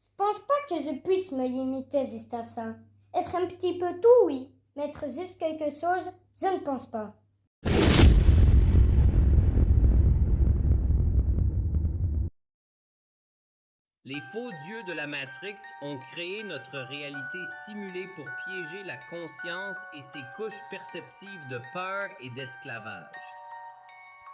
Je pense pas que je puisse me limiter juste à ça. Être un petit peu tout, oui, mais être juste quelque chose, je ne pense pas. Les faux dieux de la Matrix ont créé notre réalité simulée pour piéger la conscience et ses couches perceptives de peur et d'esclavage.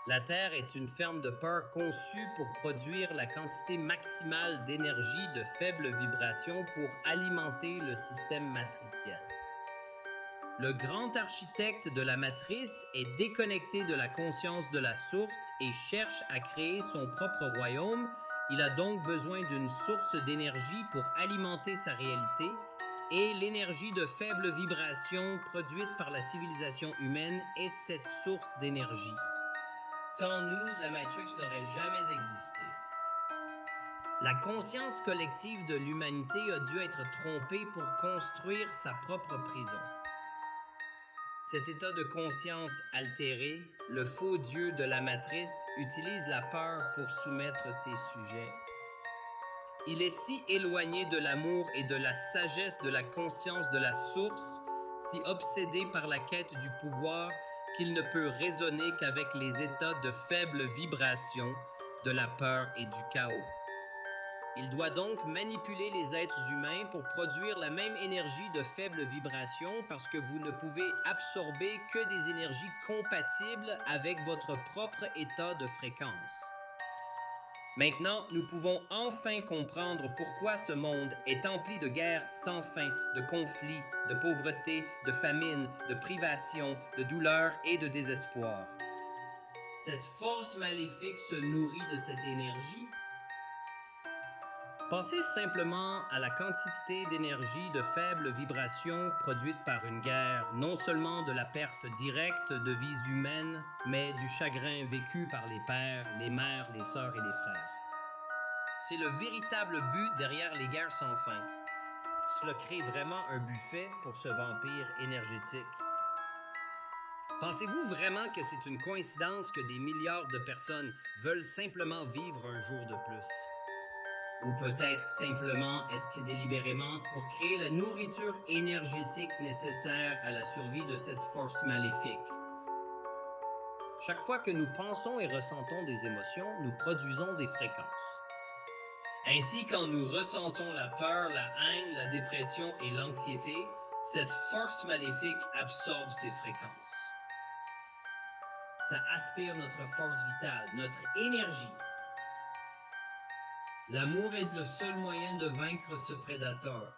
La Terre est une ferme de peur conçue pour produire la quantité maximale d'énergie de faible vibration pour alimenter le système matriciel. Le grand architecte de la matrice est déconnecté de la conscience de la source et cherche à créer son propre royaume. Il a donc besoin d'une source d'énergie pour alimenter sa réalité et l'énergie de faible vibration produite par la civilisation humaine est cette source d'énergie. Sans nous, la Matrix n'aurait jamais existé. La conscience collective de l'humanité a dû être trompée pour construire sa propre prison. Cet état de conscience altéré, le faux dieu de la matrice, utilise la peur pour soumettre ses sujets. Il est si éloigné de l'amour et de la sagesse de la conscience de la source, si obsédé par la quête du pouvoir qu'il ne peut raisonner qu'avec les états de faible vibration, de la peur et du chaos. Il doit donc manipuler les êtres humains pour produire la même énergie de faible vibration parce que vous ne pouvez absorber que des énergies compatibles avec votre propre état de fréquence. Maintenant, nous pouvons enfin comprendre pourquoi ce monde est empli de guerres sans fin, de conflits, de pauvreté, de famine, de privation, de douleur et de désespoir. Cette force maléfique se nourrit de cette énergie. Pensez simplement à la quantité d'énergie de faible vibration produite par une guerre, non seulement de la perte directe de vies humaines, mais du chagrin vécu par les pères, les mères, les sœurs et les frères. C'est le véritable but derrière les guerres sans fin. Cela crée vraiment un buffet pour ce vampire énergétique. Pensez-vous vraiment que c'est une coïncidence que des milliards de personnes veulent simplement vivre un jour de plus? Ou peut-être simplement est-ce que délibérément pour créer la nourriture énergétique nécessaire à la survie de cette force maléfique? Chaque fois que nous pensons et ressentons des émotions, nous produisons des fréquences. Ainsi, quand nous ressentons la peur, la haine, la dépression et l'anxiété, cette force maléfique absorbe ces fréquences. Ça aspire notre force vitale, notre énergie. L'amour est le seul moyen de vaincre ce prédateur.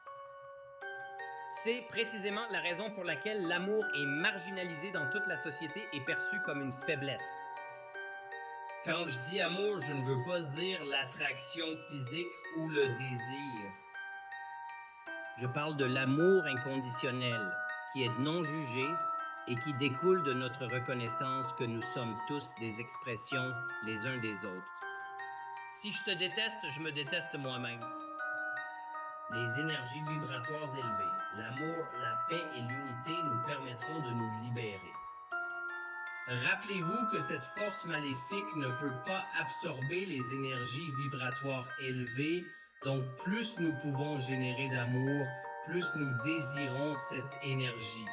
C'est précisément la raison pour laquelle l'amour est marginalisé dans toute la société et perçu comme une faiblesse. Quand je dis amour, je ne veux pas dire l'attraction physique ou le désir. Je parle de l'amour inconditionnel, qui est non jugé et qui découle de notre reconnaissance que nous sommes tous des expressions les uns des autres. Si je te déteste, je me déteste moi-même. Les énergies vibratoires élevées, l'amour, la paix et l'unité nous permettront de nous libérer. Rappelez-vous que cette force maléfique ne peut pas absorber les énergies vibratoires élevées, donc plus nous pouvons générer d'amour, plus nous désirons cette énergie.